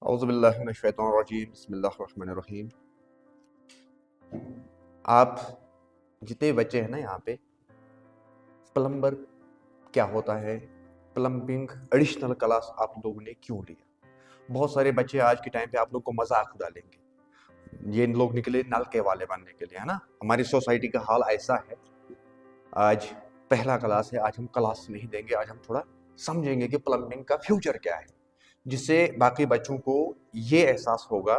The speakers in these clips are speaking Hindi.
औज़ुबिल्लाहि मिनश्शैतानिर्रजीम बिस्मिल्लाहिर्रहमानिर्रहीम। आप जितने बच्चे हैं ना यहाँ पे, प्लम्बर क्या होता है, प्लम्बिंग एडिशनल क्लास आप लोगों ने क्यों लिया? बहुत सारे बच्चे आज के टाइम पे आप लोग को मजाक उड़ालेंगे, ये लोग निकले नल के वाले बनने के लिए, है ना। हमारी सोसाइटी का हाल ऐसा है। आज पहला क्लास है, आज हम क्लास नहीं देंगे, आज हम थोड़ा समझेंगे कि प्लम्बिंग का फ्यूचर क्या है, जिससे बाकी बच्चों को ये एहसास होगा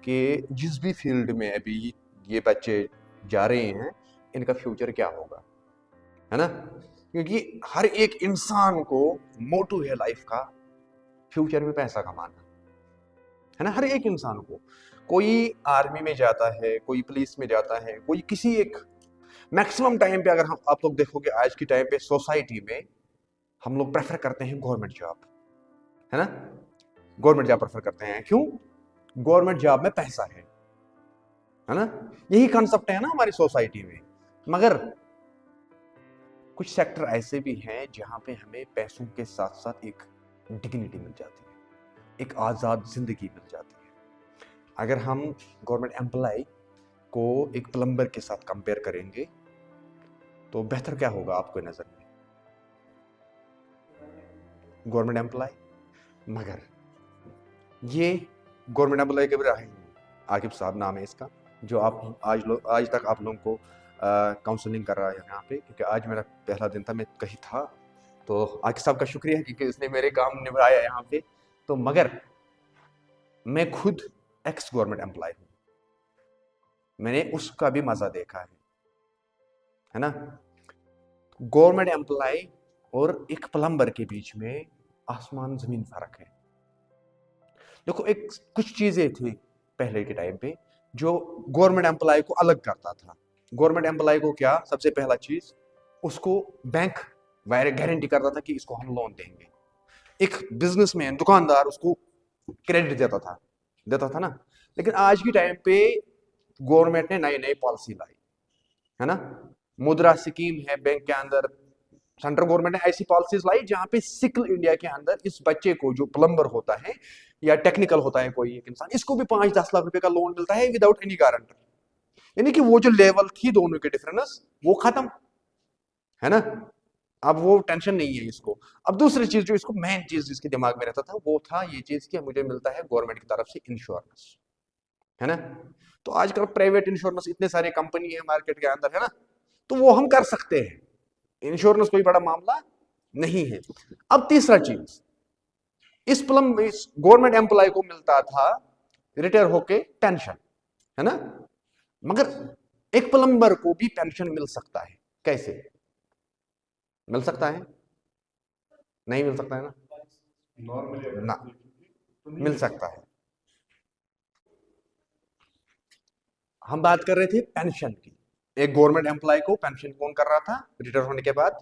कि जिस भी फील्ड में अभी ये बच्चे जा रहे हैं, इनका फ्यूचर क्या होगा, है ना। क्योंकि हर एक इंसान को मोटो है लाइफ का, फ्यूचर में पैसा कमाना, है ना। हर एक इंसान को, कोई आर्मी में जाता है, कोई पुलिस में जाता है, कोई किसी एक मैक्सिमम टाइम पे, अगर हम आप लोग देखोगे आज की टाइम पे सोसाइटी में हम लोग प्रेफर करते हैं गवर्नमेंट जॉब, है ना। गवर्नमेंट जॉब प्रेफर करते हैं, क्यों? गवर्नमेंट जॉब में पैसा है ना। यही कॉन्सेप्ट है ना हमारी सोसाइटी में। मगर कुछ सेक्टर ऐसे भी हैं जहां पे हमें पैसों के साथ साथ एक डिग्निटी मिल जाती है, एक आज़ाद जिंदगी मिल जाती है। अगर हम गवर्नमेंट एम्प्लॉय को एक प्लम्बर के साथ कंपेयर करेंगे तो बेहतर क्या होगा आपको नजर में? Government employ. मगर ये गवर्नमेंट एम्प्लॉय के भी रहे हैं, आकिब साहब नाम है इसका, जो आप आज तक आप लोगों को काउंसलिंग कर रहा है यहाँ पे, क्योंकि आज मेरा पहला दिन था, मैं कहीं था। तो आकिब साहब का शुक्रिया है क्योंकि उसने मेरे काम निभाया यहाँ पे। तो मगर मैं खुद एक्स गवर्नमेंट एम्प्लॉय हूँ, मैंने उसका भी मजा देखा है ना। गवर्नमेंट एम्प्लॉय और एक प्लम्बर के बीच में आसमान जमीन फर्क है। देखो, एक कुछ चीजें थी पहले के टाइम पे जो गवर्नमेंट एम्प्लॉय को अलग करता था। गवर्नमेंट एम्प्लॉय को क्या, सबसे पहला चीज, उसको बैंक गारंटी करता था कि इसको हम लोन देंगे। एक बिजनेसमैन, दुकानदार उसको क्रेडिट देता था ना। लेकिन आज की टाइम पे गवर्नमेंट ने नई नई पॉलिसी लाई, है ना। मुद्रा स्कीम है बैंक के अंदर, सेंट्रल गवर्नमेंट ने ऐसी पॉलिसीज लाई जहां पे सिकल इंडिया के अंदर इस बच्चे को, जो प्लम्बर होता है या टेक्निकल होता है कोई एक इंसान, इसको भी 5-10 लाख रुपए का लोन मिलता है विदाउट एनी गारंटर। यानी कि वो जो लेवल थी दोनों के डिफरेंस, वो खत्म, है ना। अब वो टेंशन नहीं है इसको। अब दूसरी चीज, जो इसको मेन चीज जिसके दिमाग में रहता था, वो था ये चीज कि मुझे मिलता है गवर्नमेंट की तरफ से इंश्योरेंस, है ना। तो आजकल प्राइवेट इंश्योरेंस इतने सारे कंपनी है मार्केट के अंदर, है ना। तो वो हम कर सकते हैं, इंश्योरेंस कोई बड़ा मामला नहीं है। अब तीसरा चीज, इस गवर्नमेंट एम्प्लॉय को मिलता था रिटायर होके पेंशन, है ना। मगर एक प्लम्बर को भी पेंशन मिल सकता है, कैसे मिल सकता है? नहीं मिल सकता है ना, नॉर्मली ना मिल सकता है। हम बात कर रहे थे पेंशन की। एक गवर्नमेंट एम्प्लॉय को पेंशन कौन कर रहा था रिटायर होने के बाद?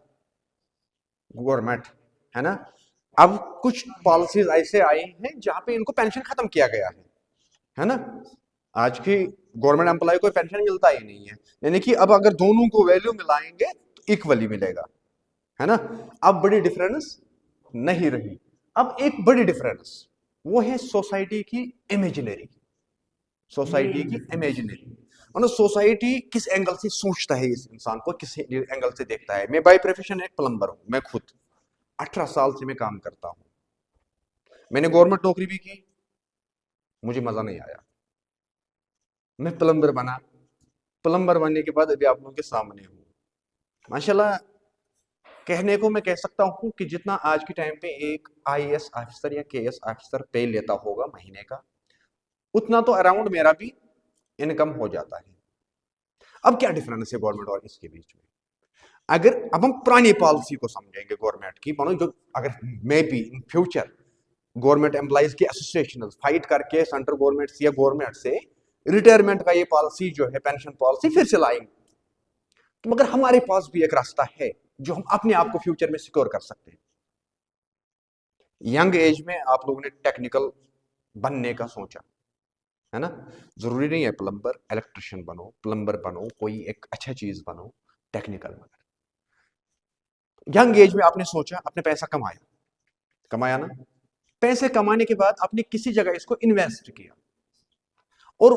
गवर्नमेंट, है ना। अब कुछ पॉलिसीज ऐसे आई हैं जहां पे इनको पेंशन खत्म किया गया है ना। आज की गवर्नमेंट एम्प्लॉय को पेंशन मिलता ही नहीं है। यानी कि अब अगर दोनों को वैल्यू मिलाएंगे तो इक्वली मिलेगा, है ना। अब बड़ी डिफरेंस नहीं रही। अब एक बड़ी डिफरेंस वो है सोसाइटी की इमेजिनरी, सोसाइटी की इमेजिनरी, मतलब सोसाइटी किस एंगल से सोचता है, इस इंसान को किस एंगल से देखता है। मैं बाय प्रोफेशन एक प्लम्बर हूं, मैं खुद 18 साल से मैं काम करता हूं। मैंने गवर्नमेंट नौकरी भी की, मुझे मजा नहीं आया। मैं प्लम्बर बना, प्लम्बर बनने के बाद अभी आप लोगों के सामने हूँ। माशाल्लाह, कहने को मैं कह सकता हूँ कि जितना आज के टाइम पे एक आईएएस ऑफिसर या केएएस ऑफिसर पे लेता होगा महीने का, उतना तो अराउंड मेरा भी इनकम हो जाता है। अब क्या डिफरेंस है गवर्नमेंट और इसके बीच में? अगर अब हम पुरानी पॉलिसी को समझेंगे गवर्नमेंट की, मानो जो अगर may be in future government employees की एसोसिएशन फाइट करके सेंट्रल गवर्नमेंट से या गवर्नमेंट से रिटायरमेंट का ये पॉलिसी जो है, पेंशन पॉलिसी फिर से लाएंगे, तो मगर हमारे पास भी एक रास्ता है जो हम अपने आप को फ्यूचर में सिक्योर कर सकते हैं। यंग एज में आप लोगों ने टेक्निकल बनने का सोचा, है ना। जरूरी नहीं है प्लम्बर, इलेक्ट्रिशियन बनो, प्लम्बर बनो, कोई एक अच्छा चीज बनो, टेक्निकल बनो। यंग एज में आपने सोचा, आपने पैसा कमाया, कमाया ना। पैसे कमाने के बाद आपने किसी जगह इसको इन्वेस्ट किया और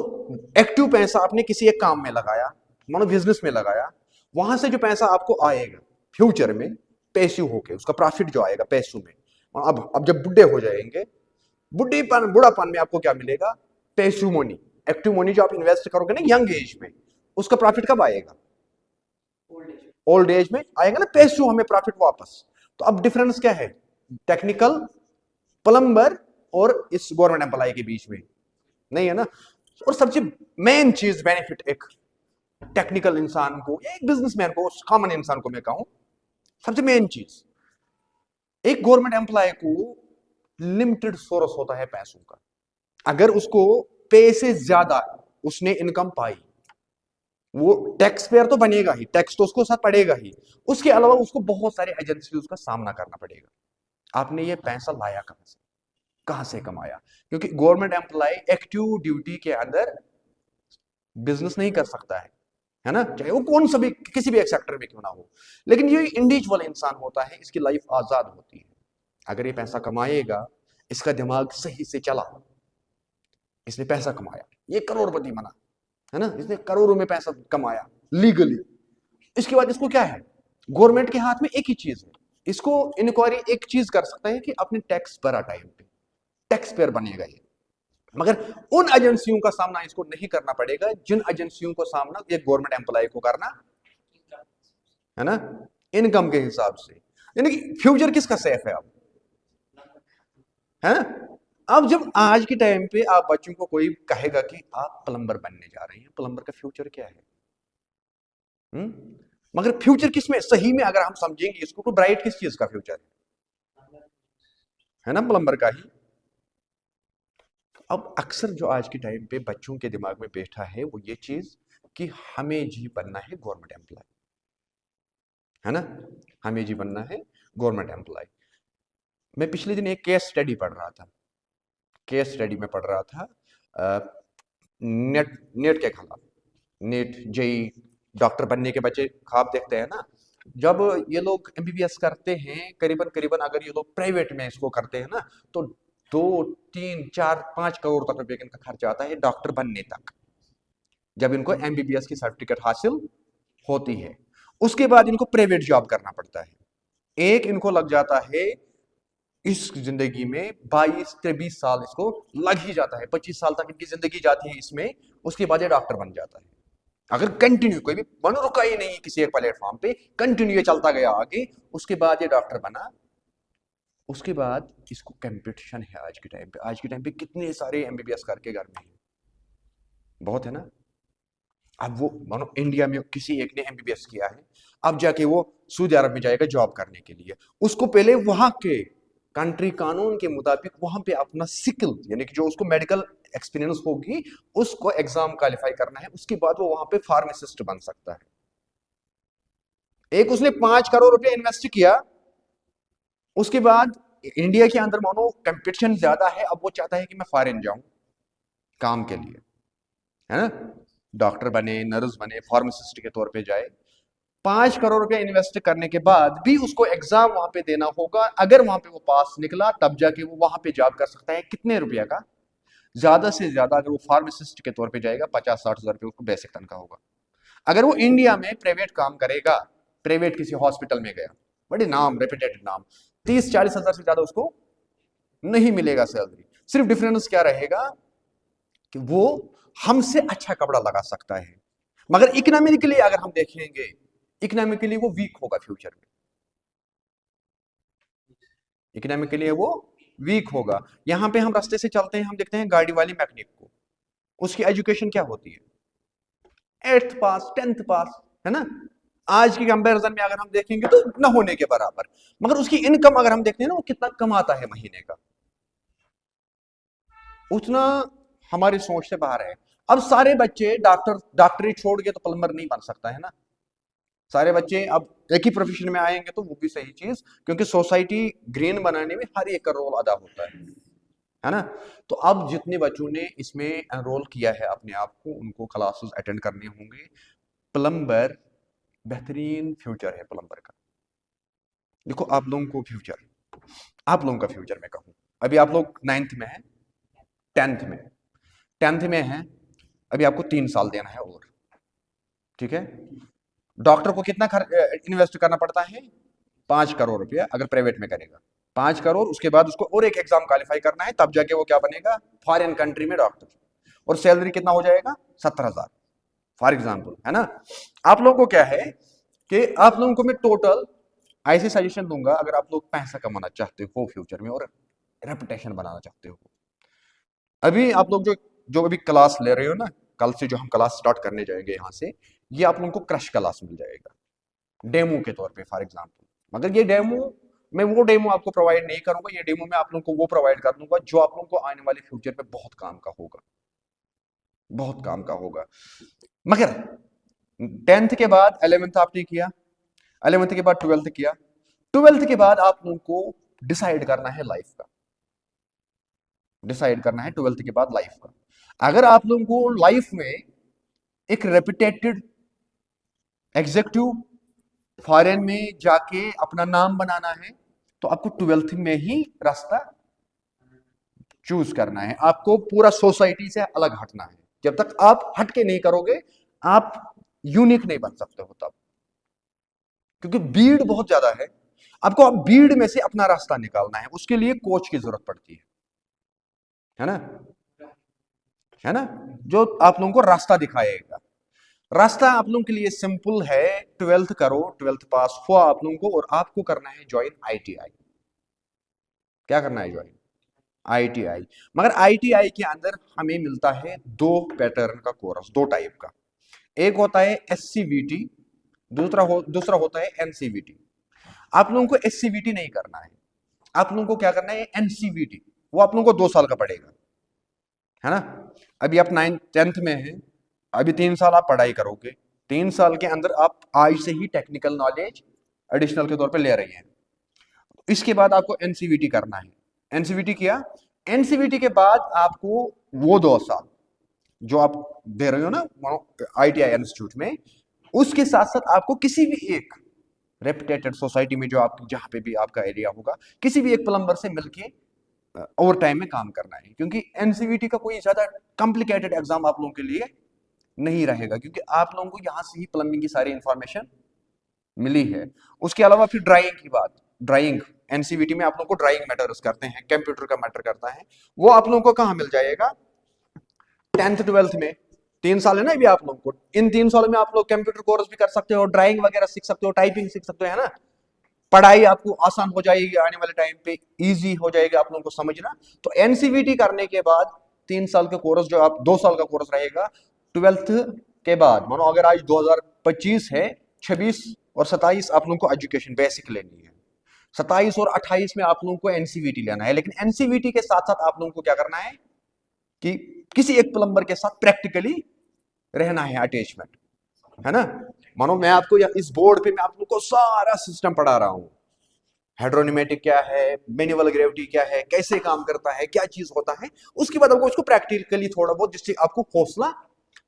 एक्टिव पैसा आपने किसी एक काम में लगाया, मानो बिजनेस में लगाया, वहां से जो पैसा आपको आएगा फ्यूचर में पैसिव होके, उसका प्रॉफिट जो आएगा पैसों में, अब जब बुढ़े हो जाएंगे, बुढ़ापन में आपको क्या मिलेगा? Passive money. एक्टिव मनी जो आप इन्वेस्ट करोगे ना यंग एज में, उसका प्रॉफिट कब आएगा? ओल्ड एज में आएगा ना पैसिव हमें प्रॉफिट वापस। तो अब डिफरेंस क्या है टेक्निकल प्लम्बर और इस गवर्नमेंट एम्प्लॉय के बीच में? नहीं है ना। और सबसे मेन चीज बेनिफिट एक टेक्निकल इंसान को या एक बिजनेसमैन को, कॉमन इंसान को मैं कहूं, सबसे मेन चीज, एक गवर्नमेंट एम्प्लॉय को लिमिटेड सोर्स होता है पैसों का। अगर उसको पैसे ज्यादा उसने इनकम पाई, वो टैक्स पेयर तो बनेगा ही, टैक्स तो उसको साथ पड़ेगा ही, उसके अलावा उसको बहुत सारे एजेंसीज का सामना करना पड़ेगा। आपने ये पैसा लाया कहां से कमाया? क्योंकि गवर्नमेंट एम्प्लॉय एक्टिव ड्यूटी के अंदर बिजनेस नहीं कर सकता है ना, चाहे वो कौन सा भी किसी भी एक सेक्टर में क्यों ना हो। लेकिन ये इंडिविजुअल इंसान होता है, इसकी लाइफ आजाद होती है। अगर ये पैसा कमाएगा, इसका दिमाग सही से चला, इसने पैसा कमाया, ये करोड़पति बना, है ना, इसने करोड़ों में पैसा कमाया लीगली। इसके बाद इसको क्या है? गवर्नमेंट के हाथ में एक ही चीज है, इसको इंक्वायरी एक चीज कर सकता है कि अपने टैक्स भरा टाइम पे, टैक्स पेयर बनेगा ये। मगर उन एजेंसियों का सामना इसको नहीं करना पड़ेगा जिन एजेंसियों को सामना एक गवर्नमेंट एम्प्लॉय को करना है ना, इनकम के हिसाब से। यानी कि फ्यूचर किसका सेफ है अब, है ना? अब जब आज के टाइम पे आप बच्चों को कोई कहेगा कि आप प्लम्बर बनने जा रहे हैं, प्लम्बर का फ्यूचर क्या है? मगर फ्यूचर किसमें सही में अगर हम समझेंगे इसको, तो ब्राइट किस चीज का फ्यूचर है ना, प्लम्बर का ही। अब अक्सर जो आज के टाइम पे बच्चों के दिमाग में बैठा है वो ये चीज कि हमें जी बनना है गवर्नमेंट एम्प्लॉय, है ना, हमें जी बनना है गवर्नमेंट एम्प्लॉय। मैं पिछले दिन एक केस स्टडी पढ़ रहा था, केस स्टडी में पढ़ रहा था नेट नेट के खिलाफ, नेट जेई डॉक्टर बनने के बच्चे ख्वाब देखते हैं ना। जब ये लोग एमबीबीएस करते हैं, करीबन करीबन अगर ये लोग प्राइवेट में इसको करते हैं ना, तो 2, 3, 4, 5 करोड़ तक रुपए इनका खर्चा आता है डॉक्टर बनने तक, जब इनको एमबीबीएस की सर्टिफिकेट हासिल होती है। उसके बाद इनको प्राइवेट जॉब करना पड़ता है। एक इनको लग जाता है इस जिंदगी में 22 से 20 साल इसको लग ही जाता है, 25 साल तक इनकी जिंदगी जाती है इसमें। उसके बाद ये डॉक्टर बन जाता है। अगर कंटिन्यू, कोई भी मन रुका ही नहीं किसी एक प्लेटफॉर्म पे, कंटिन्यू चलता गया आगे, उसके बाद ये डॉक्टर बना। उसके बाद इसको कंपटीशन है आज के टाइम पे। आज के टाइम पे कितने सारे एमबीबीएस करके घर में है, बहुत है ना। अब वो मानो इंडिया में किसी एक ने एमबीबीएस किया है, अब जाके वो सऊदी अरब में जाएगा जॉब करने के लिए, उसको पहले वहां के कंट्री कानून के मुताबिक वहां पे अपना स्किल, यानी कि जो उसको मेडिकल एक्सपीरियंस होगी, उसको एग्जाम क्वालिफाई करना है। उसके बाद वो वहां पे फार्मासिस्ट बन सकता है। एक उसने 5 करोड़ रुपए इन्वेस्ट किया, उसके बाद इंडिया के अंदर मानो कंपटीशन ज्यादा है, अब वो चाहता है कि मैं फॉरेन जाऊं काम के लिए, है ना, डॉक्टर बने, नर्स बने, फार्मासिस्ट के तौर पे जाए। 5 करोड़ रुपए इन्वेस्ट करने के बाद भी उसको एग्जाम वहां पे देना होगा। अगर वहां पे वो पास निकला, तब जाके वो वहां पे जॉब कर सकता है। कितने रुपया का? ज्यादा से ज्यादा अगर वो फार्मासिस्ट के तौर पे जाएगा, 50-60 हजार रुपये उसको बेसिक तनख्वाह होगा। अगर वो इंडिया में प्राइवेट काम करेगा, प्राइवेट किसी हॉस्पिटल में गया, बड़े नाम, रेपुटेड नाम, 30-40 हजार से ज्यादा उसको नहीं मिलेगा सैलरी। सिर्फ डिफरेंस क्या रहेगा कि वो हमसे अच्छा कपड़ा लगा सकता है। मगर इकोनॉमिकली अगर हम देखेंगे, इकोनॉमिकली वो वीक होगा फ्यूचर में, इकोनॉमिकली वो वीक होगा। यहां पे हम रास्ते से चलते हैं, हम देखते हैं गाड़ी वाली मैकेनिक को, उसकी एजुकेशन क्या होती है? 8th पास, 10th पास, है ना। आज की कंपैरिजन में अगर हम देखेंगे तो न होने के बराबर। मगर उसकी इनकम अगर हम देखते हैं ना, वो कितना कमाता है महीने का, उतना हमारी सोच से बाहर है। अब सारे बच्चे डॉक्टरी छोड़ के तो प्लम्बर नहीं बन सकता, है ना। सारे बच्चे अब एक ही प्रोफेशन में आएंगे तो वो भी सही चीज, क्योंकि सोसाइटी ग्रीन बनाने में हर एक का रोल अदा होता है ना। तो अब जितने बच्चों ने इसमें एनरोल किया है अपने आप को, उनको क्लासेस अटेंड करने होंगे। प्लम्बर बेहतरीन फ्यूचर है प्लम्बर का। देखो आप लोगों को फ्यूचर, आप लोगों का फ्यूचर मैं कहूँ अभी आप लोग 9th में हैं, 10th में हैं, अभी आपको 3 साल देना है और, ठीक है। डॉक्टर को कितना इन्वेस्ट करना पड़ता है? 5 करोड़ रुपया अगर प्राइवेट में करेगा, 5 करोड़। उसके बाद उसको और एक एग्जाम क्वालिफाई करना है, तब जाके वो क्या बनेगा? फॉरेन कंट्री में डॉक्टर। और सैलरी कितना हो जाएगा? 70,000 फॉर एग्जाम्पल, है ना। आप लोगों को क्या है कि आप लोगों को मैं टोटल ऐसे सजेशन दूंगा, अगर आप लोग पैसा कमाना चाहते हो फ्यूचर में और रेपुटेशन बनाना चाहते हो। अभी आप लोग जो जो अभी क्लास ले रहे हो ना, कल से जो हम क्लास स्टार्ट करने जाएंगे यहाँ से, ये आप लोगों को क्रश क्लास मिल जाएगा डेमो के तौर पे फॉर एग्जांपल। मगर ये डेमो, मैं वो डेमो आपको प्रोवाइड नहीं करूंगा, ये डेमो मैं आप लोगों को वो प्रोवाइड कर दूंगा जो आप लोगों को आने वाले फ्यूचर में बहुत काम का होगा, बहुत काम का होगा। मगर 10th के बाद 11th आपने किया, 11th के बाद 12th किया, 12th के बाद आप लोगों को डिसाइड करना है लाइफ का, डिसाइड करना है 12th के बाद लाइफ का। अगर आप लोगों को लाइफ में एक रेपुटेटेड एग्जीक्यूटिव फॉरेन में जाके अपना नाम बनाना है, तो आपको 12th में ही रास्ता चूज करना है। आपको पूरा सोसाइटी से अलग हटना है। जब तक आप हट के नहीं करोगे, आप यूनिक नहीं बन सकते हो तब, क्योंकि भीड़ बहुत ज्यादा है। आपको अब भीड़ में से अपना रास्ता निकालना है, उसके लिए कोच की जरूरत पड़ती है ना, है ना, जो आप लोगों को रास्ता दिखाएगा। रास्ता आप लोगों के लिए सिंपल है, 12th करो, 12th पास हुआ आप लोगों को, और आपको करना है ज्वाइन आईटीआई। क्या करना है? Join ITI. मगर आईटीआई के अंदर हमें मिलता है 2 पैटर्न का कोर्स, 2 टाइप का। एक होता है एससीवीटी, दूसरा होता है एनसीवीटी। आप लोगों को एससीवीटी नहीं करना है, आप लोगों को क्या करना है? एनसीवीटी। वो आप लोगों को 2 साल का पड़ेगा, है ना। अभी आप 9th-10th में हैं, अभी 3 साल आप पढ़ाई करोगे, 3 साल के अंदर आप आज से ही टेक्निकल नॉलेज एडिशनल के तौर पे ले रही हैं। इसके बाद आपको एनसीवीटी करना है। एनसीवीटी किया, एनसीवीटी के बाद आपको वो 2 साल जो आप दे रहे हो ना आईटीआई इंस्टीट्यूट में, उसके साथ साथ आपको किसी भी एक रेपुटेटेड सोसाइटी में, जो आप जहां पे भी आपका एरिया होगा, किसी भी एक प्लम्बर से मिलके ओवर टाइम में काम करना है। क्योंकि एनसीवीटी का कोई ज्यादा कॉम्प्लिकेटेड एग्जाम आप लोगों के लिए नहीं रहेगा, क्योंकि आप लोगों को यहाँ से ही प्लम्बिंग की सारी इंफॉर्मेशन मिली है। उसके अलावा फिर ड्राइंग की बात, ड्राइंग एनसीवीटी में आप लोगों को ड्राइंग मैटर्स करते हैं, कंप्यूटर का मैटर करता है, वो आप लोगों को कहाँ मिल जाएगा? 10th-12th में। 3 साल है ना अभी आप लोगों को, इन 3 सालों में आप लोग कंप्यूटर कोर्स भी कर सकते हो, ड्राइंग वगैरह सीख सकते हो, टाइपिंग सीख सकते हो, है ना। पढ़ाई आपको आसान हो जाएगी, आने वाले टाइम पे इजी हो जाएगा आप लोगों को समझना। तो एनसीवीटी करने के बाद 3 साल का कोर्स, जो आप 2 साल का कोर्स रहेगा 12th के बाद, मानो अगर आज 2025 है, 26 और 27 आप लोगों को एजुकेशन बेसिक लेनी है, 27 और 28 में आप लोगों को एनसीवीटी लेना है। लेकिन एनसीवीटी के साथ साथ आप लोगों को क्या करना है कि किसी एक प्लम्बर के साथ प्रैक्टिकली रहना है, अटैचमेंट, है ना। मानो मैं आपको इस बोर्ड पे मैं आप लोगों को सारा सिस्टम पढ़ा रहा हूं, हाइड्रोनिमेटिक क्या है, मैनुअल ग्रेविटी क्या है, कैसे काम करता है, क्या चीज होता है। उसके बाद आपको इसको प्रैक्टिकली थोड़ा बहुत, जिससे आपको हौसला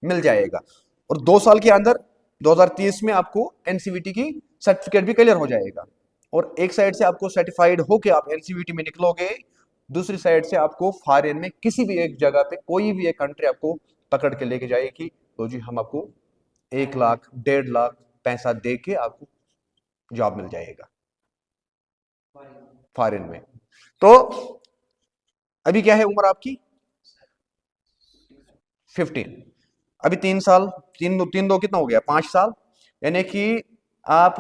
मिल जाएगा। और 2 साल के अंदर 2030 में आपको एनसीवीटी की सर्टिफिकेट भी क्लियर हो जाएगा, और एक साइड से आपको सर्टिफाइड होके आप एनसीवीटी में निकलोगे, दूसरी साइड से आपको फॉरेन में किसी भी एक जगह पे, कोई भी एक कंट्री आपको पकड़ के लेके जाएगी, तो जी हम आपको 1 लाख 1.5 लाख पैसा दे के आपको जॉब मिल जाएगा फॉरेन में। तो अभी क्या है उम्र आपकी? 15। अभी 3 साल, तीन दो तीन दो कितना हो गया? 5 साल। यानी कि आप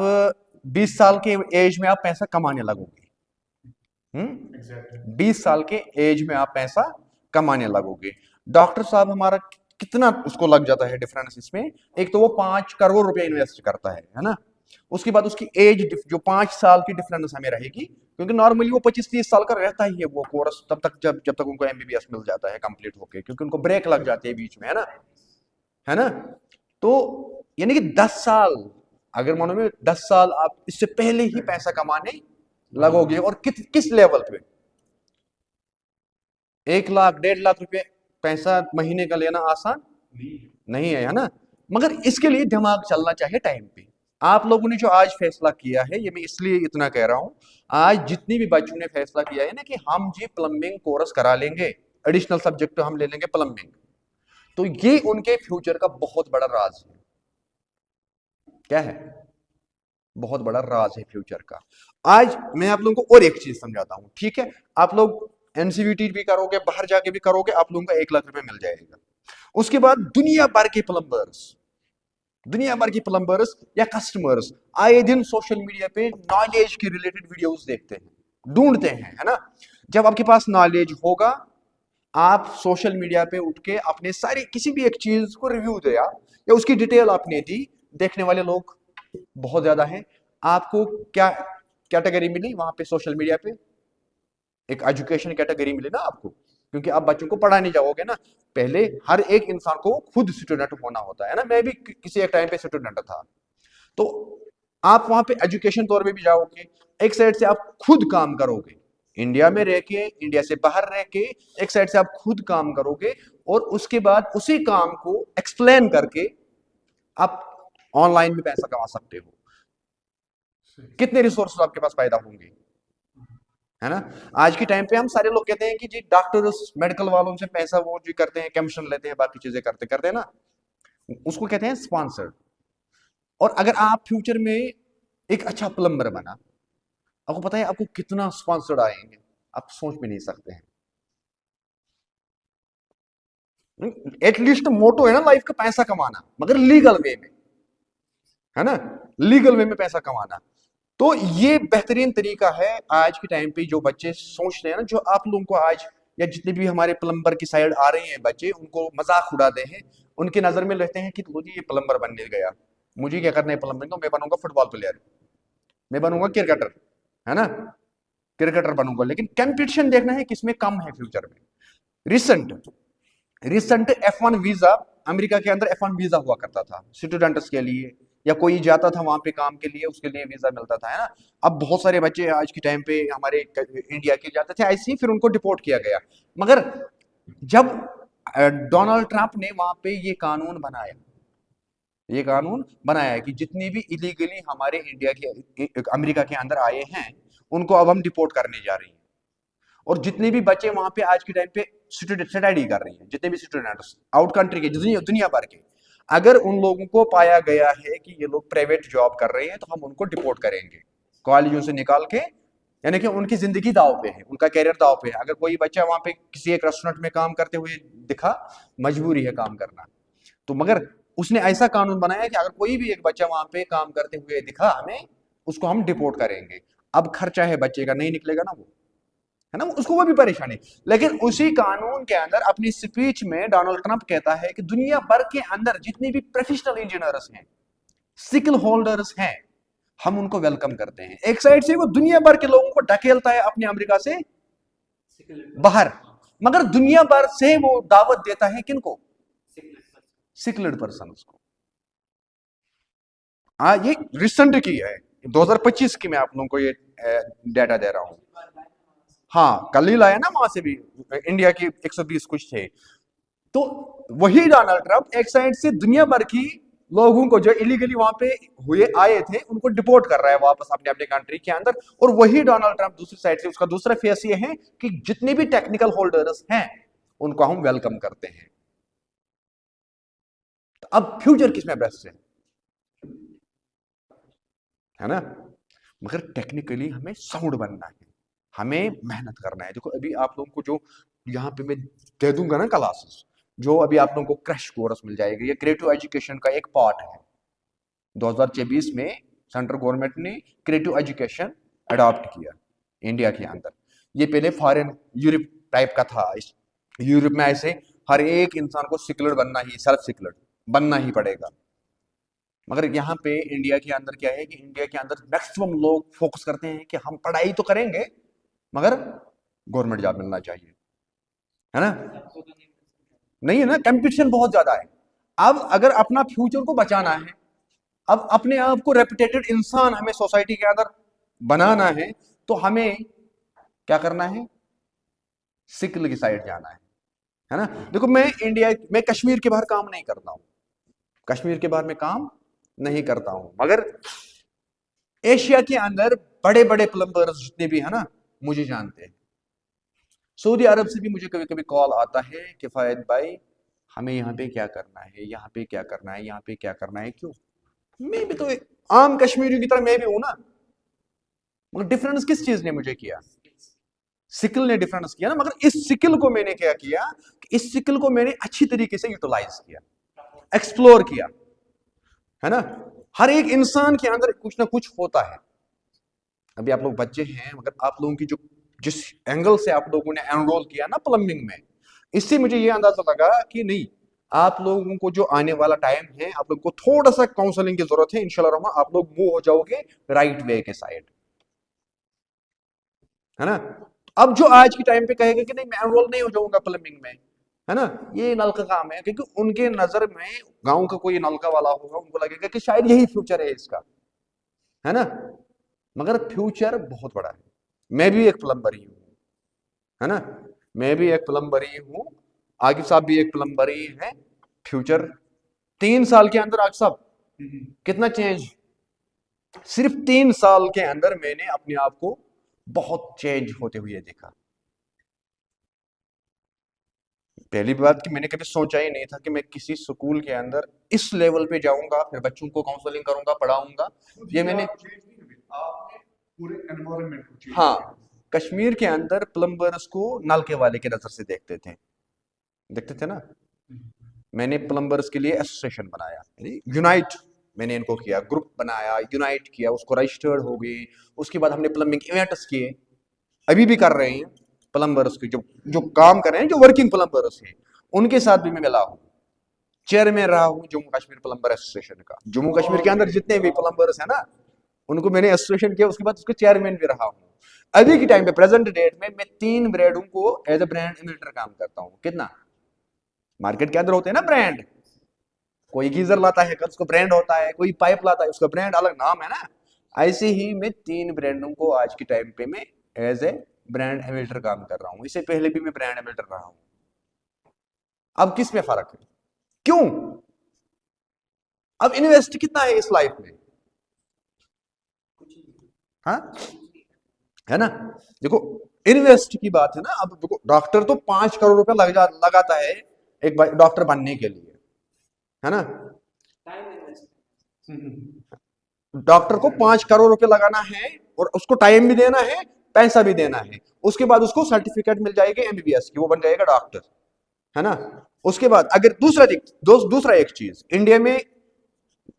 20 साल के एज में आप पैसा कमाने लगोगे। 20 साल के एज में आप पैसा कमाने लगोगे। डॉक्टर साहब हमारा कितना उसको लग जाता है डिफरेंस इसमें? एक तो वो 5 करोड़ रुपया इन्वेस्ट करता है ना। उसके बाद उसकी एज जो 5 साल की डिफरेंस हमें रहेगी, क्योंकि नॉर्मली वो 25-30 साल का रहता ही है वो कोर्स, तब तक जब तक उनको एमबीबीएस मिल जाता है कंप्लीट होके, क्योंकि उनको ब्रेक लग जाती है बीच में, है ना, है ना। तो यानी कि 10 साल, अगर मानो में 10 साल आप इससे पहले ही पैसा कमाने लगोगे। और किस लेवल पे? 1 लाख 1.5 लाख रुपए पैसा महीने का लेना आसान नहीं है, है ना। मगर इसके लिए दिमाग चलना चाहिए टाइम पे। आप लोगों ने जो आज फैसला किया है, ये मैं इसलिए इतना कह रहा हूं, आज जितनी भी बच्चों ने फैसला किया है ना कि हम जी प्लम्बिंग कोर्स करा लेंगे, एडिशनल सब्जेक्ट हम ले लेंगे प्लम्बिंग, तो ये उनके फ्यूचर का बहुत बड़ा राज है। क्या है? बहुत बड़ा राज है फ्यूचर का। आज मैं आप लोगों को और एक चीज समझाता हूं, ठीक है? आप लोग एनसीवीटी भी करोगे, बाहर जाके भी करोगे, आप लोगों को 1 लाख रुपए मिल जाएगा। उसके बाद दुनिया भर के प्लम्बर्स या कस्टमर्स आए दिन सोशल मीडिया पे नॉलेज की रिलेटेड वीडियोस देखते हैं, ढूंढते हैं, है ना? जब आपके पास नॉलेज होगा, आप सोशल मीडिया पे उठ के अपने सारे किसी भी एक चीज को रिव्यू दिया या उसकी डिटेल आपने दी, देखने वाले लोग बहुत ज्यादा हैं। आपको क्या कैटेगरी मिली वहां पे सोशल मीडिया पे? एक एजुकेशन कैटेगरी मिली ना आपको, क्योंकि आप बच्चों को पढ़ाने जाओगे ना। पहले हर एक इंसान को खुद स्टूडेंट होना होता है ना, मैं भी किसी एक टाइम पे स्टूडेंट था। तो आप वहां पे एजुकेशन तौर पे भी जाओगे, एक साइड से आप खुद काम करोगे, इंडिया में रह के, इंडिया से बाहर रह के, एक साइड से आप खुद काम करोगे, और उसके बाद उसी काम को एक्सप्लेन करके आप ऑनलाइन भी पैसा कमा सकते हो। कितने रिसोर्स आपके पास पैदा होंगे, है ना? आज के टाइम पे हम सारे लोग कहते हैं कि जी डॉक्टर्स मेडिकल वालों से पैसा वो जो करते हैं, कमीशन लेते हैं, बाकी चीजें करते करते हैं ना, उसको कहते हैं स्पॉन्सर्ड। और अगर आप फ्यूचर में एक अच्छा प्लम्बर बना, आपको पता है आपको कितना स्पॉन्सर्ड आएंगे, आप सोच भी नहीं सकते हैं। एटलीस्ट मोटो है ना लाइफ का पैसा कमाना, मगर लीगल वे में, है ना? लीगल वे में पैसा कमाना। तो ये बेहतरीन तरीका है आज के टाइम पे। जो बच्चे सोच रहे हैं ना, जो आप लोगों को आज या जितने भी हमारे प्लम्बर की साइड आ रहे हैं बच्चे, उनको मजाक उड़ाते हैं, उनकी नजर में रहते हैं कि लो जी ये प्लम्बर बनने गया, मुझे क्या करना है प्लम्बिंग, तो मैं बनूंगा फुटबॉल प्लेयर, मैं बनूंगा क्रिकेटर, है ना? क्रिकेटर बनूंगा। लेकिन कंपटीशन देखना है किसमें कम है फ्यूचर में। Recent recent F1 visa, America के अंदर F1 वीजा हुआ करता था स्टूडेंट्स के लिए, या कोई जाता था वहां पे काम के लिए, उसके लिए वीजा मिलता था, है ना? अब बहुत सारे बच्चे आज के टाइम पे हमारे इंडिया के जाते थे ऐसे ही, फिर उनको डिपोर्ट किया गया। मगर जब डोनाल्ड ट्रंप ने वहां पे ये कानून बनाया कि जितनी भी इलीगली हमारे इंडिया के अमेरिका के अंदर आए हैं, उनको अब हम डिपोर्ट करने जा रहे हैं। और जितने भी बच्चे वहां पे आज के टाइम पे स्टडी कर रही हैं, जितने भी स्टूडेंट्स आउट कंट्री के, दुनिया भर के, अगर उन लोगों को पाया गया है कि ये लोग प्राइवेट जॉब कर रहे हैं, तो हम उनको डिपोर्ट करेंगे, कॉलेजों से निकाल के। यानी कि उनकी जिंदगी दाव पे है, उनका कैरियर दाव पे है। अगर कोई बच्चा वहां पे किसी एक रेस्टोरेंट में काम करते हुए दिखा, मजबूरी है काम करना, तो मगर उसने ऐसा कानून बनाया कि अगर कोई भी एक बच्चा वहां पे काम करते हुए दिखा हमें, उसको हम डिपोर्ट करेंगे। अब खर्चा है बच्चे का, नहीं निकलेगा ना वो, है ना? उसको वो भी परेशानी। लेकिन उसी कानून के अंदर अपनी स्पीच में डोनाल्ड ट्रंप कहता है कि दुनिया भर के अंदर जितने भी प्रोफेशनल इंजीनियर्स हैं, स्किल होल्डर्स हैं, हम उनको वेलकम करते हैं। एक साइड से वो दुनिया भर के लोगों को ढकेलता है अपने अमेरिका से बाहर, मगर दुनिया भर से वो दावत देता है किनको? स्किल्ड पर्सन को। ये रिसेंट की है, 2025 की मैं आप लोगों को ये डाटा दे रहा हूं। हाँ, कल ही लाया ना वहां से भी, इंडिया की 120 कुछ थे। तो वही डोनाल्ड ट्रंप एक साइड से दुनिया भर की लोगों को जो इलीगली वहां पे हुए आए थे, उनको डिपोर्ट कर रहा है वापस अपने अपने कंट्री के अंदर। और वही डोनाल्ड ट्रंप दूसरी साइड से, उसका दूसरा फेस ये है कि जितने भी टेक्निकल होल्डर्स हैं, उनको हम वेलकम करते हैं। तो अब फ्यूचर किसमें बेस्ट है ना? मगर टेक्निकली हमें साउंड बनना है, हमें मेहनत करना है। देखो अभी आप लोगों को जो यहाँ पे मैं दे दूंगा ना क्लासेस, जो अभी आप लोगों को क्रैश कोर्स मिल जाएगा, ये क्रिएटिव एजुकेशन का एक पार्ट है। 2024 में सेंट्रल गवर्नमेंट ने क्रिएटिव एजुकेशन अडॉप्ट किया इंडिया के अंदर। ये पहले फॉरेन यूरोप टाइप का था। इस यूरोप में ऐसे हर एक इंसान को सिकुलर बनना ही, सेल्फ सिकुलर बनना ही पड़ेगा। मगर यहाँ पे इंडिया के अंदर क्या है कि इंडिया के अंदर मैक्सिमम लोग फोकस करते हैं कि हम पढ़ाई तो करेंगे, मगर गवर्नमेंट जॉब मिलना चाहिए, है ना? नहीं है ना, कंपटीशन बहुत ज्यादा है। अब अगर अपना फ्यूचर को बचाना है, अब अपने आप को रेपुटेटेड इंसान हमें सोसाइटी के अंदर बनाना है, तो हमें क्या करना है? सिक्ल की साइड जाना है ना? देखो मैं कश्मीर के बाहर काम नहीं करता हूं, कश्मीर के बाहर में काम नहीं करता हूं, मगर एशिया के अंदर बड़े बड़े प्लम्बर्स जितने भी है ना, मुझे जानते हैं। सऊदी अरब से भी मुझे कभी कभी कॉल आता है कि फायद भाई हमें यहाँ पे क्या करना है, यहाँ पे क्या करना है, यहाँ पे क्या करना है, क्यों? मैं भी तो एक आम कश्मीरी की तरह मैं भी हूं ना, मगर डिफरेंस किस चीज ने मुझे किया? स्किल ने डिफरेंस किया ना, मगर इस स्किल को मैंने क्या किया कि इस स्किल को मैंने अच्छी तरीके से यूटिलाइज किया, एक्सप्लोर किया, है ना। हर एक इंसान के अंदर कुछ ना कुछ होता है। अभी आप लोग बच्चे हैं, मगर आप लोगों की जो जिस एंगल से आप लोगों ने एनरोल किया ना प्लम्बिंग में, इससे मुझे ये अंदाजा लगा कि नहीं, आप लोगों को जो आने वाला टाइम है, आप लोगों को थोड़ा सा काउंसलिंग की जरूरत है। इंशाल्लाह रहमान आप लोग मूव हो जाओगे राइट वे के साइड, है ना। अब जो आज की टाइम पे कहेगा कि नहीं मैं एनरोल नहीं हो जाऊंगा प्लम्बिंग में, है ना, ये नल का काम है, क्योंकि उनके नजर में गांव का कोई नलका वाला होगा, उनको लगेगा कि शायद यही फ्यूचर है इसका, है ना। मगर फ्यूचर बहुत बड़ा है। मैं भी एक प्लम्बर ही हूँ, है ना, मैं भी एक प्लम्बर ही हूँ, आकिब साहब भी एक प्लम्बर ही है। फ्यूचर 3 साल के अंदर आकिब साहब कितना चेंज, सिर्फ 3 साल के अंदर मैंने अपने आप को बहुत चेंज होते हुए देखा। पहली बात कि मैंने कभी सोचा ही नहीं था कि मैं किसी स्कूल के अंदर इस लेवल पे जाऊंगा, फिर बच्चों को काउंसलिंग करूंगा, पढ़ाऊंगा। ये मैंने आपने पूरे एनवायरनमेंट को चेंज हाँ, किया। कश्मीर के अंदर प्लम्बर्स को नलके वाले की नजर से देखते थे, देखते थे ना। मैंने प्लम्बर्स के लिए एसोसिएशन बनाया, यूनाइट, मैंने इनको किया, ग्रुप बनाया, यूनाइट किया, उसको रजिस्टर्ड हो गई। उसके बाद हमने प्लम्बिंग इवेंट्स किए, अभी भी कर रहे हैं। प्लम्बर्स के जो जो काम कर रहे हैं, जो वर्किंग प्लम्बर्स हैं, उनके साथ भी मैं मिला हूँ, चेयरमैन रहा हूँ जम्मू कश्मीर प्लम्बर एसोसिएशन का। जम्मू कश्मीर के अंदर जितने भी प्लम्बर्स हैं ना, उनको मैंने एसोसिएशन किया, उसके बाद उसके चेयरमैन भी रहा हूँ। अभी के टाइम पे प्रेजेंट डेट में मैं 3 ब्रांडों को एज ए ब्रांड एम्बेसडर काम करता हूँ। कितना मार्केट के अंदर होते हैं ना ब्रांड, कोई गीजर लाता है कल उसको ब्रांड होता है, कोई पाइप लाता है उसका ब्रांड अलग नाम है ना। ऐसे ही मैं 3 ब्रांडों को आज के टाइम पे मैं एज ए ब्रांड एम्बेसडर काम कर रहा हूँ। इससे पहले भी मैं ब्रांड एम्बेसडर रहा हूँ। अब किस में फर्क है, क्यों? अब इन्वेस्ट कितना है इस लाइफ में, हाँ, है ना। देखो इन्वेस्ट की बात है ना। अब देखो डॉक्टर तो 5 करोड़ रुपया लगाता है एक डॉक्टर बनने के लिए, है ना। डॉक्टर को 5 करोड़ रुपए लगाना है, और उसको टाइम भी देना है, पैसा भी देना है। उसके बाद उसको सर्टिफिकेट मिल जाएगी एमबीबीएस की, वो बन जाएगा डॉक्टर, है ना। उसके बाद अगर दूसरा एक चीज इंडिया में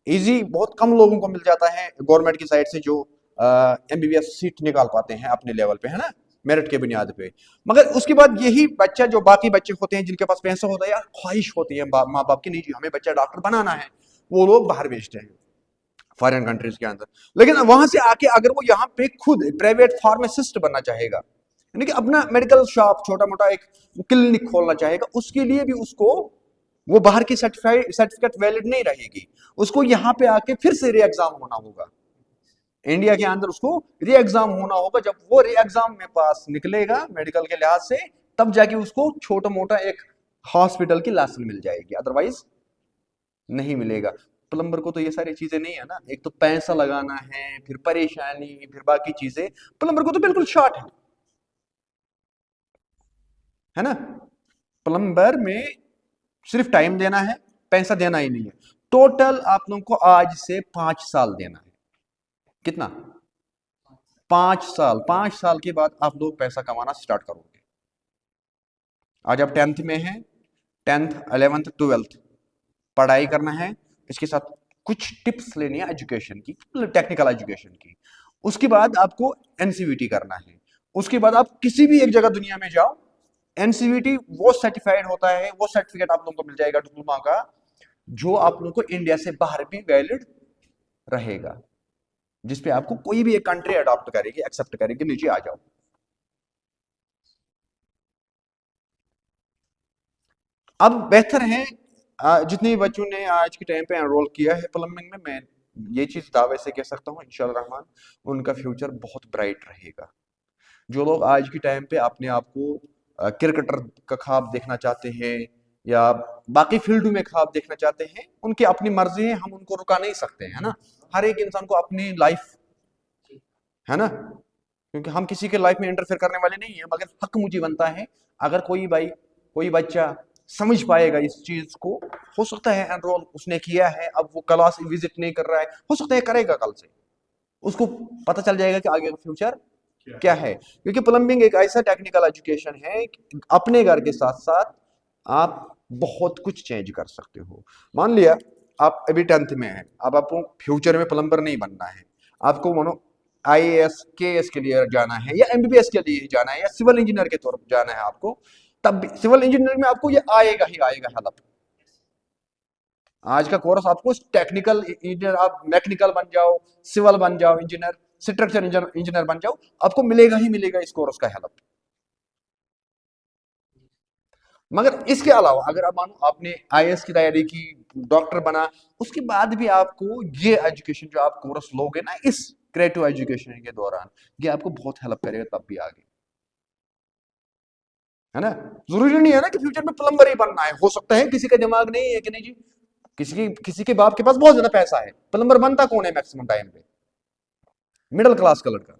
इजी बहुत कम लोगों को मिल जाता है गवर्नमेंट की साइड से, जो एमबीबीएस सीट निकाल पाते हैं अपने लेवल पे, है ना, मेरिट के बुनियाद पे। मगर उसके बाद यही बच्चा, जो बाकी बच्चे होते हैं जिनके पास पैसा होता है या ख्वाहिश होती है माँ बाप की, नहीं जी हमें बच्चा डॉक्टर बनाना है, वो लोग बाहर भेजते हैं फॉरेन कंट्रीज के अंदर। लेकिन वहां से आके अगर वो यहाँ पे खुद प्राइवेट फार्मासिस्ट बनना चाहेगा, यानी कि अपना मेडिकल शॉप छोटा मोटा एक क्लिनिक खोलना चाहेगा, उसके लिए भी उसको वो बाहर की सर्टिफिकेट वैलिड नहीं रहेगी, उसको यहाँ पे आके फिर से री एग्जाम होना होगा। इंडिया के अंदर उसको री एग्जाम होना होगा। जब वो री एग्जाम में पास निकलेगा मेडिकल के लिहाज से, तब जाके उसको छोटा मोटा एक हॉस्पिटल की लाइसेंस मिल जाएगी, अदरवाइज नहीं मिलेगा। प्लम्बर को तो ये सारी चीजें नहीं है ना, एक तो पैसा लगाना है, फिर परेशानी, फिर बाकी चीजें। प्लम्बर को तो बिल्कुल शॉर्ट है ना। प्लम्बर में सिर्फ टाइम देना है, पैसा देना ही नहीं है। टोटल आप लोगों को आज से 5 साल देना है। कितना? 5 साल। 5 साल के बाद आप लोग पैसा कमाना स्टार्ट करोगे। आज आप 10th में हैं, 10th 11th 12th पढ़ाई करना है, इसके साथ कुछ टिप्स लेनी है एजुकेशन की, टेक्निकल एजुकेशन की। उसके बाद आपको एनसीवीटी करना है। उसके बाद आप किसी भी एक जगह दुनिया में जाओ, एनसीवीटी वो सर्टिफाइड होता है, वो सर्टिफिकेट आप लोगों को मिल जाएगा डिप्लोमा का, जो आप लोगों को इंडिया से बाहर भी वैलिड रहेगा, जिसपे आपको कोई भी एक कंट्री अडॉप्ट करेगी, एक्सेप्ट करेगी, नीचे आ जाओ। अब बेहतर है जितने भी बच्चों ने आज के टाइम पे एनरोल किया है प्लम्बिंग में, मैं ये चीज दावे से कह सकता हूँ इंशाल्लाह रहमान उनका फ्यूचर बहुत ब्राइट रहेगा। जो लोग आज के टाइम पे अपने आप को क्रिकेटर का ख्वाब देखना चाहते हैं, या बाकी फील्ड में ख्वाब देखना चाहते हैं, उनकी अपनी मर्जी है, हम उनको रुका नहीं सकते, है ना। हर एक इंसान को अपनी लाइफ, है ना, क्योंकि हम किसी के लाइफ में इंटरफेयर करने वाले नहीं है, मगर हक मुझे बनता है, अगर कोई भाई, कोई बच्चा समझ पाएगा इस चीज को, हो सकता है एनरोल उसने किया है, अब वो क्लास विजिट नहीं कर रहा है, हो सकता है करेगा कल से, उसको पता चल जाएगा कि आगे का फ्यूचर क्या है। क्योंकि प्लम्बिंग एक ऐसा टेक्निकल एजुकेशन है कि अपने घर के साथ साथ आप बहुत कुछ चेंज कर सकते हो। मान लिया आप अभी 10th में हैं, अब आपको फ्यूचर में प्लम्बर नहीं बनना है, आपको मानो आईएएस केएएस के लिए जाना है, या एमबीबीएस के लिए जाना है, या सिविल इंजीनियर के तौर पर जाना है आपको, तब भी सिविल इंजीनियरिंग में आपको ये आएगा ही आएगा हेल्प। आज का कोर्स आपको टेक्निकल इंजीनियर, आप मैकेनिकल बन जाओ, सिविल बन जाओ इंजीनियर, स्ट्रक्चर इंजीनियर बन जाओ, आपको मिलेगा ही मिलेगा इस कोर्स का हेल्प। मगर इसके अलावा अगर आप मानो आपने आईएएस की तैयारी की, डॉक्टर बना, उसके बाद भी आपको ये एजुकेशन जो आप कोर्स लोगे ना इस क्रिएटिव एजुकेशन के दौरान, ये आपको बहुत हेल्प करेगा तब भी आगे, है ना। जरूरी नहीं है ना कि फ्यूचर में प्लम्बर ही बनना है, हो सकता है किसी का दिमाग नहीं है कि नहीं जी, किसी के बाप के पास बहुत ज्यादा पैसा है, प्लम्बर बनता कौन है मैक्सिमम टाइम पे? मिडिल क्लास का लड़का।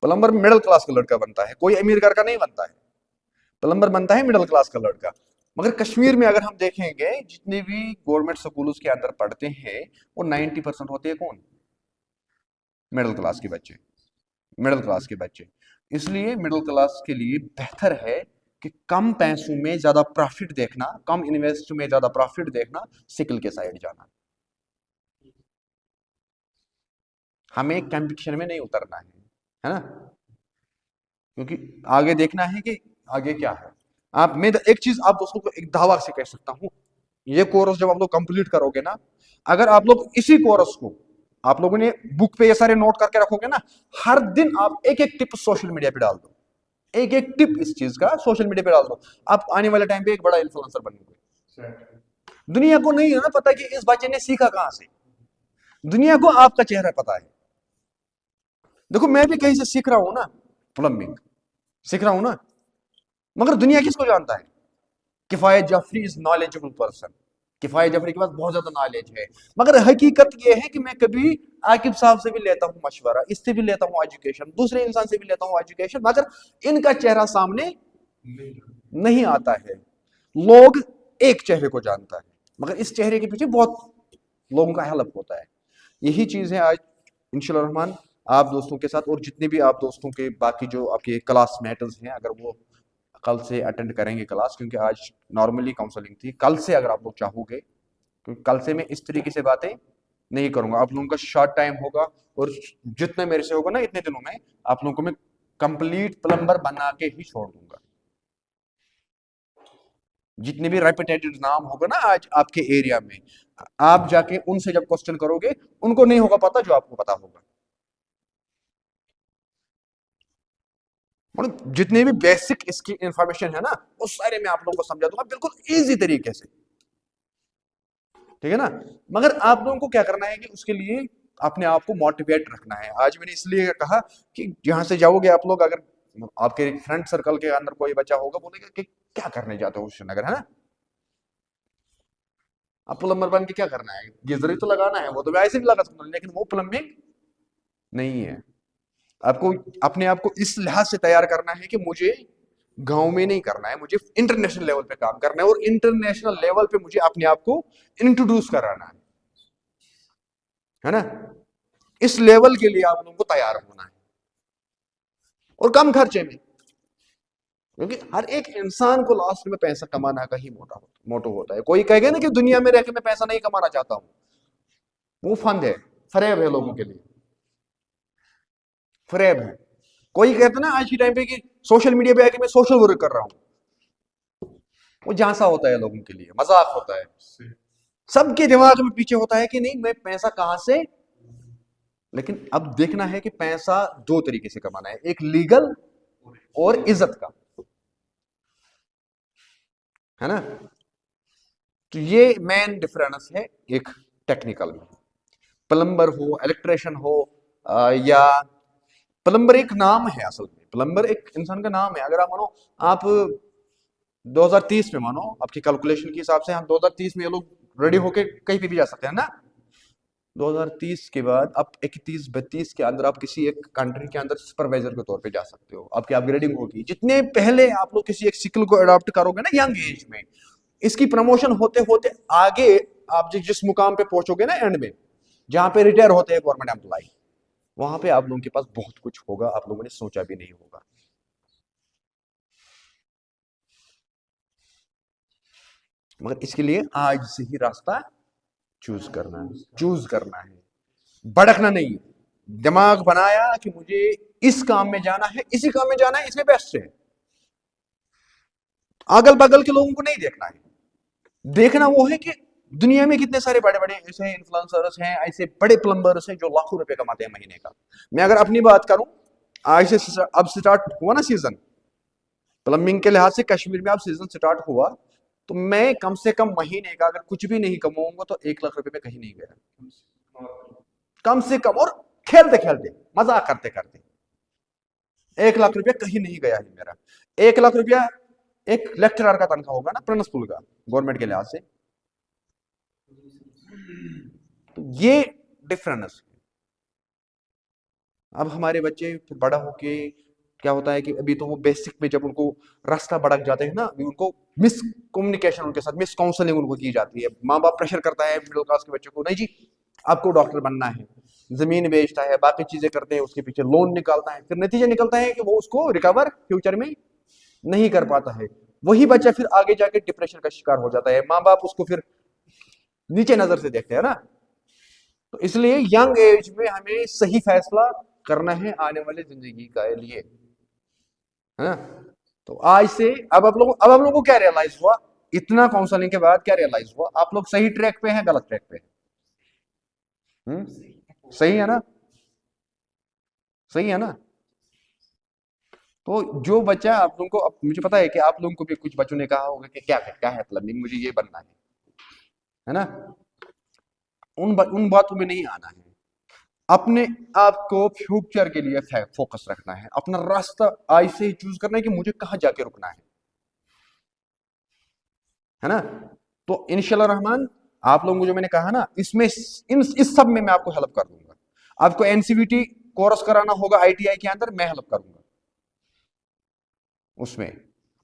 प्लम्बर मिडिल क्लास का लड़का बनता है, कोई अमीर घर का नहीं बनता है, प्लम्बर बनता है मिडिल क्लास का लड़का। मगर कश्मीर में अगर हम देखेंगे, जितने भी गवर्नमेंट स्कूलों के अंदर पढ़ते हैं, वो 90% होते हैं कौन? मिडिल क्लास के बच्चे, मिडिल क्लास के बच्चे। इसलिए मिडिल क्लास के लिए बेहतर है कि कम पैसों में ज्यादा प्रॉफिट देखना, कम इन्वेस्ट में ज्यादा प्रॉफिट देखना, स्किल के साइड जाना। हमें कंपटीशन में नहीं उतरना है ना, क्योंकि आगे देखना है कि आगे क्या है। आप, मैं एक चीज आप दोस्तों को एक दावा से कह सकता हूं, ये कोर्स जब आप लोग कंप्लीट करोगे ना, अगर आप लोग इसी कोर्स को आप लोगों ने बुक पे ये सारे नोट करके रखोगे ना, हर दिन आप एक एक टिप सोशल मीडिया पे डाल दो, एक एक टिप इस चीज का सोशल मीडिया पे डाल दो, आप आने वाले टाइम पे एक बड़ा इन्फ्लुएंसर बनोगे। दुनिया को नहीं है ना पता कि इस बच्चे ने सीखा कहां से, दुनिया को आपका चेहरा पता है। देखो मैं भी कहीं से सीख रहा हूं ना, प्लम्बिंग सीख रहा हूं ना, मगर दुनिया किसको जानता है? किफायत जाफरी इज नॉलेजेबल पर्सन, किफायत जाफरी के पास बहुत ज्यादा नॉलेज है, मगर हकीकत यह है कि मैं कभी आकिब साहब से भी लेता हूं मशवरा, इससे भी लेता हूं एजुकेशन, दूसरे इंसान से भी लेता हूं एजुकेशन, मगर इनका चेहरा सामने नहीं आता है। लोग एक चेहरे को जानता है, मगर इस चेहरे के पीछे बहुत लोगों का हेल्प होता है। यही चीज है आज इंशाल्लाह रहमान आप दोस्तों के साथ, और जितने भी आप दोस्तों के बाकी जो आपके क्लासमेट्स हैं, अगर वो कल से अटेंड करेंगे क्लास, क्योंकि आज नॉर्मली काउंसलिंग थी, कल से अगर आप लोग चाहोगे, क्योंकि कल से मैं इस तरीके से बातें नहीं करूंगा, आप लोगों का शॉर्ट टाइम होगा, और जितने मेरे से होगा ना इतने दिनों में आप लोगों को मैं कंप्लीट प्लम्बर बना के ही छोड़ दूंगा। जितने भी रेपिटेटेड नाम होगा ना आज आपके एरिया में, आप जाके उनसे जब क्वेश्चन करोगे, उनको नहीं होगा पता जो आपको पता होगा। मतलब जितने भी बेसिक इसकी इंफॉर्मेशन है ना, उस सारे मैं आप लोगों को समझा दूंगा बिल्कुल इजी तरीके से, ठीक है ना। मगर आप लोगों को क्या करना है कि उसके लिए अपने आप को मोटिवेट रखना है। आज मैंने इसलिए कहा कि जहां से जाओगे आप लोग, अगर आपके फ्रेंड सर्कल के अंदर कोई बच्चा होगा, बोलेगा कि क्या करने जाते हो श्रीनगर, है ना, आप प्लम्बर बन के क्या करना है, गिजरी तो लगाना है, वो तो मैं ऐसे भी लगा सकता हूँ, लेकिन वो प्लम्बिंग नहीं है। आपको अपने आप को इस लिहाज से तैयार करना है कि मुझे गांव में नहीं करना है, मुझे इंटरनेशनल लेवल पे काम करना है, और इंटरनेशनल लेवल पे मुझे अपने आप को इंट्रोड्यूस कराना है ना। इस लेवल के लिए आप लोगों को तैयार होना है, और कम खर्चे में, क्योंकि हर एक इंसान को लास्ट में पैसा कमाना का ही मोटो होता है। कोई कहेगा ना कि दुनिया में रह के मैं पैसा नहीं कमाना चाहता हूं, वो फंद है, फरेब है लोगों के लिए, फरेब है। कोई कहता ना आज के टाइम पे कि सोशल मीडिया पे आके मैं सोशल वर्क कर रहा हूं, वो झांसा होता है लोगों के लिए, मजाक होता है। सबके दिमाग में पीछे होता है कि नहीं मैं पैसा कहां से, लेकिन अब देखना है कि पैसा दो तरीके से कमाना है, एक लीगल और इज्जत का, है ना। तो ये मेन डिफरेंस है एक टेक्निकल में। प्लम्बर हो, इलेक्ट्रिशियन हो, या प्लम्बर एक नाम है, असल में प्लम्बर एक इंसान का नाम है। अगर आप मानो आप 2030 में मानो आपकी कैलकुलेशन के हिसाब से हम 2030 में ये लोग रेडी होके कहीं पे भी जा सकते हैं ना। 2030 के बाद आप 31-32 के अंदर आप किसी एक कंट्री के अंदर सुपरवाइजर के तौर पे जा सकते हो, आपकी अपग्रेडिंग होगी। जितने पहले आप लोग किसी एक स्किल को अडॉप्ट करोगे ना यंग एज में, इसकी प्रमोशन होते होते आगे आप जिस मुकाम पे पहुंचोगे ना एंड में, जहां पे रिटायर होते हैं गवर्नमेंट एम्प्लॉय, वहां पे आप लोगों के पास बहुत कुछ होगा, आप लोगों ने सोचा भी नहीं होगा। मगर इसके लिए आज से ही रास्ता चूज करना है, चूज करना है, भड़कना नहीं। दिमाग बनाया कि मुझे इस काम में जाना है, इसी काम में जाना है, इसमें बेस्ट है। अगल बगल के लोगों को नहीं देखना है, देखना वो है कि दुनिया में कितने सारे बड़े बड़े ऐसे इन्फ्लुएंसर्स हैं, ऐसे बड़े प्लम्बर्स हैं जो लाखों रुपए कमाते हैं महीने का। मैं अगर अपनी बात करूं, आज से अब स्टार्ट हुआ ना सीजन प्लम्बिंग के लिहाज से, कश्मीर में अब सीजन स्टार्ट हुआ, तो मैं कम से कम महीने का अगर कुछ भी नहीं कमाऊंगा तो 1 लाख रुपए में कहीं नहीं गया, कम से कम। और खेलते खेलते मजाक करते करते 1 लाख रुपया कहीं नहीं गया है मेरा। 1 लाख रुपया एक लेक्चरर का तनख्वाह होगा ना, प्रिंसिपल का, गवर्नमेंट के लिहाज से। तो ये डिफरेंस। अब हमारे बच्चे फिर बड़ा होके क्या होता है कि अभी तो वो बेसिक में जब उनको रास्ता भटक जाते हैं ना, अभी उनको मिस कम्युनिकेशन, उनके साथ मिस काउंसलिंग उनको की जाती है। माँ बाप प्रेशर करता है मिडिल क्लास के बच्चों को, नहीं जी आपको डॉक्टर बनना है, जमीन बेचता है, बाकी चीजें करते हैं, उसके पीछे लोन निकालता है, फिर नतीजा निकलता है कि वो उसको रिकवर फ्यूचर में नहीं कर पाता है। वही बच्चा फिर आगे जाके डिप्रेशन का शिकार हो जाता है, माँ बाप उसको फिर नीचे नजर से देखते हैं ना। तो इसलिए यंग एज में हमें सही फैसला करना है आने वाली जिंदगी का लिए, है ना। तो आज से अब आप लोगों को क्या रियलाइज हुआ, इतना काउंसलिंग के बाद क्या रियलाइज हुआ, आप लोग सही ट्रैक पे हैं गलत ट्रैक पे हैं? सही है ना, सही है ना। तो जो बच्चा आप लोगों को, अब मुझे पता है कि आप लोगों को भी कुछ बच्चों ने कहा होगा कि क्या है प्लम्बिंग, मुझे ये बनना है ना। उन बातों में नहीं आना है, अपने आप को फ्यूचर के लिए फोकस रखना है, अपना रास्ता आज से ही चूज करना है कि मुझे कहां जाके रुकना है ना। तो इंशाल्लाह रहमान आप लोगों को जो मैंने कहा ना, इसमें इस सब में मैं आपको हेल्प कर दूंगा। आपको एनसीवीटी कोर्स कराना होगा आईटीआई के अंदर, मैं हेल्प करूंगा उसमें।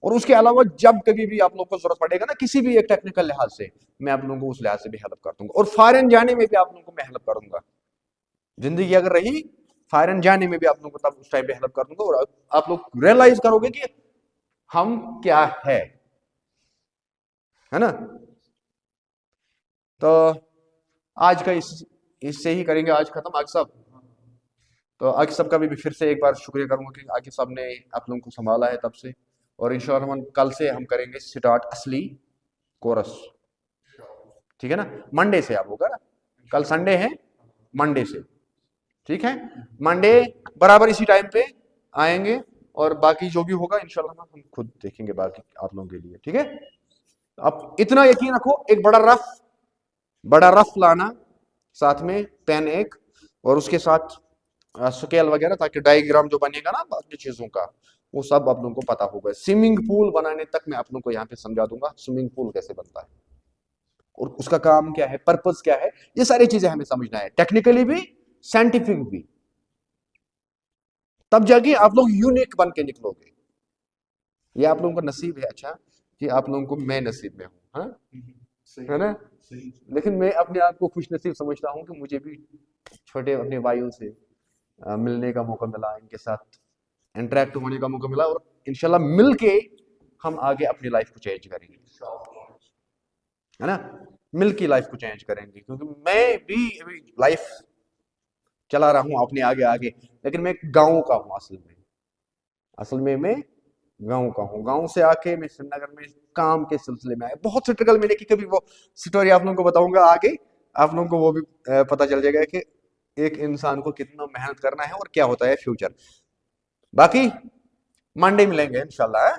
और उसके अलावा जब कभी भी आप लोग को जरूरत पड़ेगा ना किसी भी एक टेक्निकल लिहाज से, मैं आप लोगों को उस लिहाज से भी हेल्प कर दूंगा। और फॉरेन जाने में भी आप लोगों को मैं हेल्प करूंगा, जिंदगी अगर रही फॉरेन जाने में भी आप लोगों को तब उस टाइम पे हेल्प कर दूंगा। और आप लोग रियलाइज करोगे कि हम क्या है ना। तो आज का इससे ही करेंगे आज खत्म आकिब साहब। तो आकिब साहब का भी फिर से एक बार शुक्रिया करूंगा कि आकिब साहब ने आप लोगों को संभाला है तब से। और इंशाल्लाह कल से हम करेंगे स्टार्ट असली कोरस, ठीक है ना। मंडे से आप होगा ना, कल संडे है, मंडे से, ठीक है। मंडे बराबर इसी टाइम पे आएंगे, और बाकी जो भी होगा इंशाल्लाह हम खुद देखेंगे बाकी आप लोगों के लिए, ठीक है। अब इतना यकीन रखो, एक बड़ा रफ लाना साथ में, पेन एक, और उसके साथ स्केल वगैरह, ताकि डायग्राम जो बनेगा ना बाकी चीजों का वो सब आप लोगों को पता होगा। स्विमिंग पूल बनाने तक मैं आप लोगों को यहाँ पे समझा दूंगा, स्विमिंग पूल कैसे बनता है और उसका काम क्या है, पर्पस क्या है, ये सारी चीजें हमें समझना है, टेक्निकली भी साइंटिफिक भी। तब जाके आप लोग यूनिक बन के निकलोगे। ये आप लोगों का नसीब है अच्छा कि आप लोगों को मैं नसीब में हूँ, हाँ है ना। लेकिन मैं अपने आप को खुश नसीब समझता हूँ कि मुझे भी छोटे अपने भाइयों से मिलने का मौका मिला, इनके साथ इंटरेक्ट होने का मौका मिला, और इंशाल्लाह मिल के हम आगे अपनी लाइफ को चेंज करेंगे, है ना। मिल के लाइफ को चेंज करेंगे, क्योंकि मैं भी अभी लाइफ चला रहा हूँ अपने आगे आगे, लेकिन मैं गाँव का हूँ असल में मैं गाँव का हूँ। गाँव से आके मैं श्रीनगर में काम के सिलसिले में आया, बहुत स्ट्रगल मैंने की, कभी वो स्टोरी आप लोगों को बताऊंगा आगे, आप लोगों को वो भी पता चल जाएगा कि एक इंसान को कितना मेहनत करना है और क्या होता है फ्यूचर। बाकी मंडे मिलेंगे इंशाल्लाह।